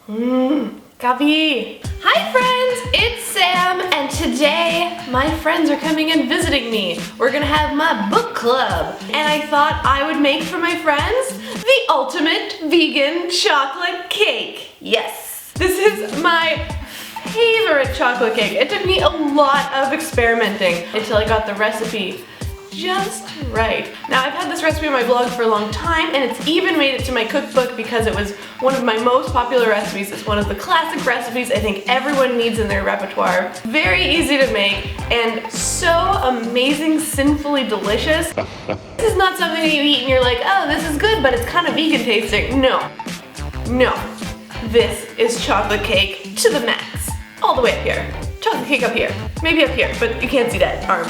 Coffee! Hi friends, it's Sam, and today my friends are coming and visiting me. We're gonna have my book club, and I thought I would make for my friends the ultimate vegan chocolate cake. Yes, this is my favorite chocolate cake. It took me a lot of experimenting until I got the recipe just right. Now I've had this recipe on my blog for a long time, and it's even made it to my cookbook because it was one of my most popular recipes. It's one of the classic recipes I think everyone needs in their repertoire. Very easy to make and so amazing, sinfully delicious. This is not something you eat and you're like, oh, this is good, but it's kind of vegan tasting. No. This is chocolate cake to the max. All the way up here. Chocolate cake up here. Maybe up here, but you can't see that arm.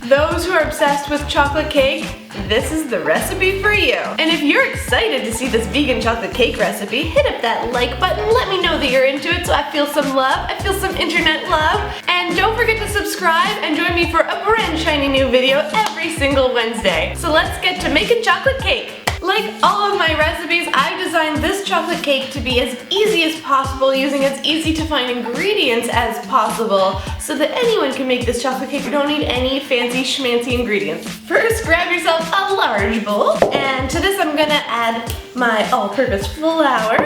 Those who are obsessed with chocolate cake, this is the recipe for you. And if you're excited to see this vegan chocolate cake recipe, hit up that like button, let me know that you're into it so I feel some love, I feel some internet love. And don't forget to subscribe and join me for a brand shiny new video every single Wednesday. So let's get to making chocolate cake. Like all of my recipes, I've designed this chocolate cake to be as easy as possible, using as easy to find ingredients as possible, so that anyone can make this chocolate cake. You don't need any fancy schmancy ingredients. First, grab yourself a large bowl, and to this I'm gonna add my all-purpose flour.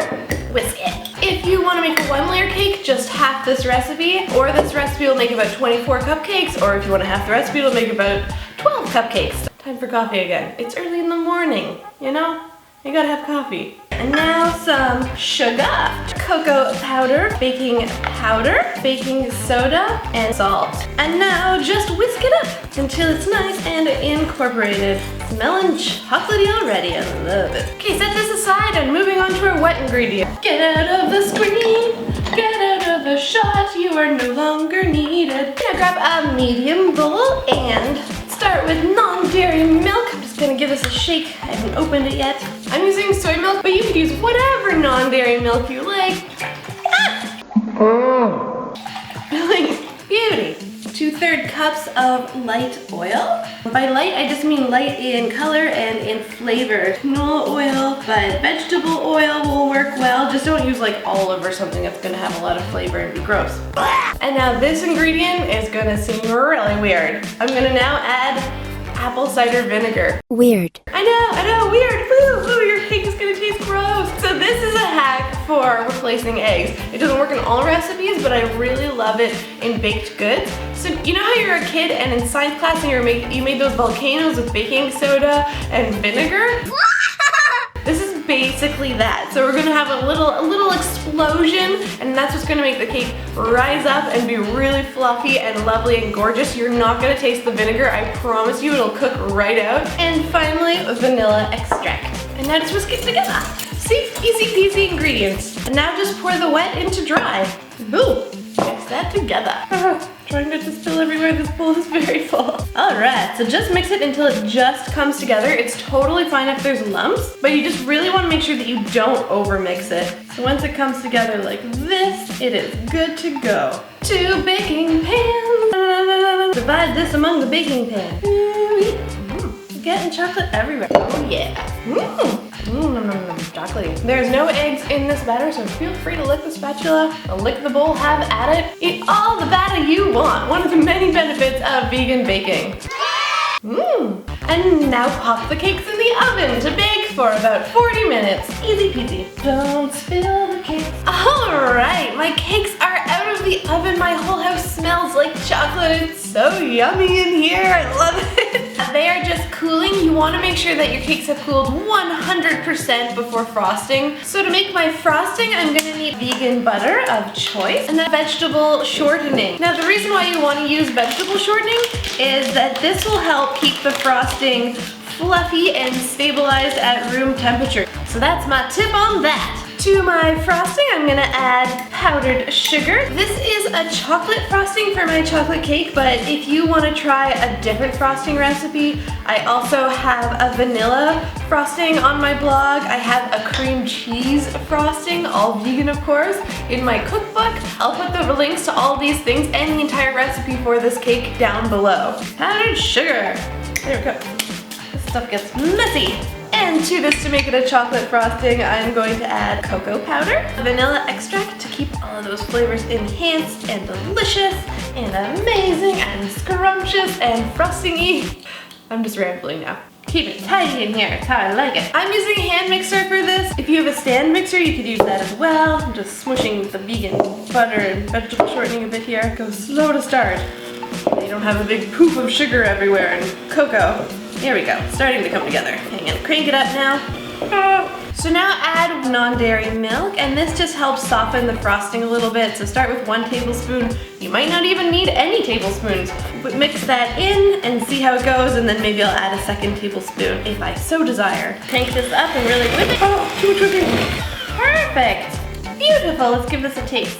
Whisk it. If you want to make a one-layer cake, just half this recipe, or this recipe will make about 24 cupcakes, or if you want to half the recipe, it'll make about 12 cupcakes. Time for coffee again. It's early in the morning, you know? You gotta have coffee. And now some sugar, cocoa powder, baking soda, and salt. And now just whisk it up until it's nice and incorporated. Smelling chocolatey already, I love it. Okay, set this aside and moving on to our wet ingredient. Get out of the screen, get out of the shot, you are no longer needed. Now grab a medium bowl and start with non-dairy milk. I'm just gonna give this a shake. I haven't opened it yet. I'm using soy milk, but you could use whatever non-dairy milk you like. Beauty. 2/3 cups of light oil. By light, I just mean light in color and in flavor. Canola oil, but vegetable oil will work well. Just don't use like olive or something that's gonna have a lot of flavor and be gross. And now this ingredient is gonna seem really weird. I'm gonna now add apple cider vinegar. Weird. I know, weird. Ooh, your cake is gonna taste gross. So this is a hack for replacing eggs. It doesn't work in all recipes, but I really love it in baked goods. So you know how you're a kid and in science class and you made those volcanoes with baking soda and vinegar? This is basically that. So we're gonna have a little explosion, and that's what's gonna make the cake rise up and be really fluffy and lovely and gorgeous. You're not gonna taste the vinegar, I promise you, it'll cook right out. And finally, vanilla extract. And now just whisk it together. See, easy peasy ingredients. And now just pour the wet into dry. Boom, mix that together. Trying not to spill everywhere, this bowl is very full. All right, so just mix it until it just comes together. It's totally fine if there's lumps, but you just really wanna make sure that you don't overmix it. So once it comes together like this, it is good to go. 2 baking pans. Divide this among the baking pans. Getting chocolate everywhere. Oh yeah. Chocolatey. There's no eggs in this batter, so feel free to lick the spatula, lick the bowl, have at it. Eat all the batter you want. One of the many benefits of vegan baking. And now pop the cakes in the oven to bake for about 40 minutes. Easy peasy. Don't spill the cakes. All right, my cakes are out of the oven. My whole house smells like chocolate. It's so yummy in here. I love it. They are just cooling. You want to make sure that your cakes have cooled 100% before frosting. So to make my frosting, I'm going to need vegan butter of choice and then vegetable shortening. Now the reason why you want to use vegetable shortening is that this will help keep the frosting fluffy and stabilized at room temperature. So that's my tip on that. To my frosting, I'm gonna add powdered sugar. This is a chocolate frosting for my chocolate cake, but if you wanna try a different frosting recipe, I also have a vanilla frosting on my blog. I have a cream cheese frosting, all vegan of course, in my cookbook. I'll put the links to all these things and the entire recipe for this cake down below. Powdered sugar. There we go. This stuff gets messy And to this, to make it a chocolate frosting, I'm going to add cocoa powder, vanilla extract to keep all of those flavors enhanced and delicious and amazing and scrumptious and frosting-y. I'm just rambling now. Keep it tidy in here, it's how I like it. I'm using a hand mixer for this. If you have a stand mixer, you could use that as well. I'm just smushing the vegan butter and vegetable shortening a bit here. Go slow to start. You don't have a big poop of sugar everywhere and cocoa. There we go, starting to come together. I'm gonna crank it up now. So now add non-dairy milk, and this just helps soften the frosting a little bit. So start with 1 tablespoon. You might not even need any tablespoons, but mix that in and see how it goes, and then maybe I'll add a 2nd tablespoon if I so desire. Crank this up and really whip it. Oh, too much whipping. Perfect, beautiful. Let's give this a taste.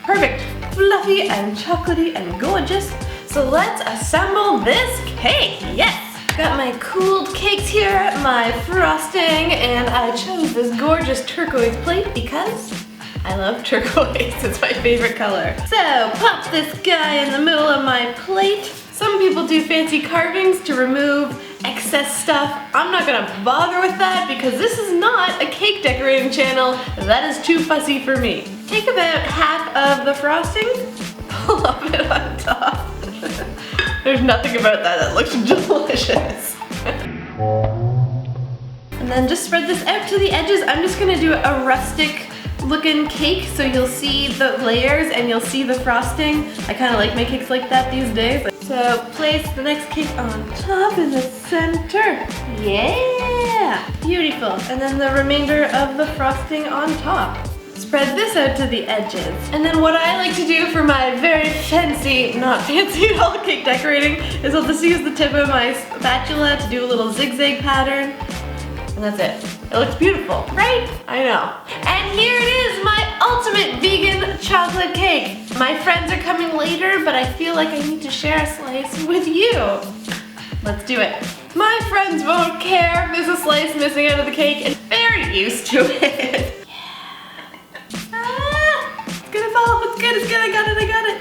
Perfect, fluffy and chocolatey and gorgeous. So let's assemble this cake, yes! Got my cooled cakes here, my frosting, and I chose this gorgeous turquoise plate because I love turquoise, it's my favorite color. So pop this guy in the middle of my plate. Some people do fancy carvings to remove excess stuff. I'm not gonna bother with that because this is not a cake decorating channel. That is too fussy for me. Take about half of the frosting, pull up it on top. There's nothing about that looks delicious. And then just spread this out to the edges. I'm just gonna do a rustic looking cake so you'll see the layers and you'll see the frosting. I kind of like my cakes like that these days. So place the next cake on top in the center. Yeah, beautiful. And then the remainder of the frosting on top. Spread this out to the edges. And then what I like to do for my very fancy, not fancy at all cake decorating, is I'll just use the tip of my spatula to do a little zigzag pattern. And that's it. It looks beautiful, right? I know. And here it is, my ultimate vegan chocolate cake. My friends are coming later, but I feel like I need to share a slice with you. Let's do it. My friends won't care if there's a slice missing out of the cake, and they're used to it. It's good, it's good, I got it.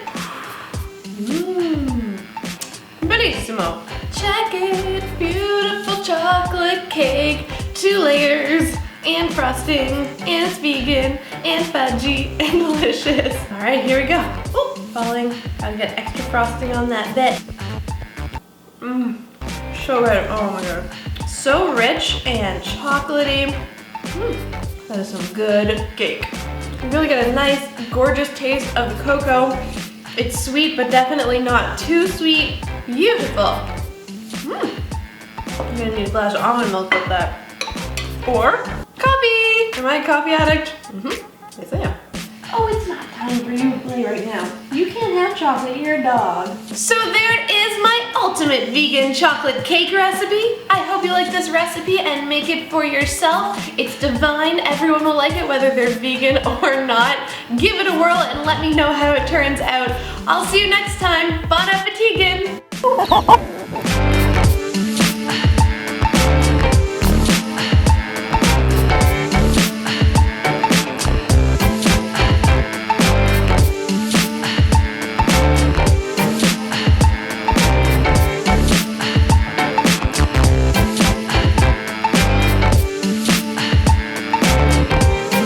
Benissimo. Check it, beautiful chocolate cake, 2 layers, and frosting, and it's vegan, and fudgy, and delicious. All right, here we go. Oh, falling, gotta get extra frosting on that bit. So good, oh my god. So rich and chocolatey. That is some good cake. You really get a nice, gorgeous taste of the cocoa. It's sweet, but definitely not too sweet. Beautiful. I'm gonna need a glass of almond milk with that. Or coffee. Am I a coffee addict? Yes I am. Oh, it's not time for you to play right now. You can't have chocolate, you're a dog. So there is my ultimate vegan chocolate cake recipe. I hope you like this recipe and make it for yourself. It's divine, everyone will like it whether they're vegan or not. Give it a whirl and let me know how it turns out. I'll see you next time. Bon appetit!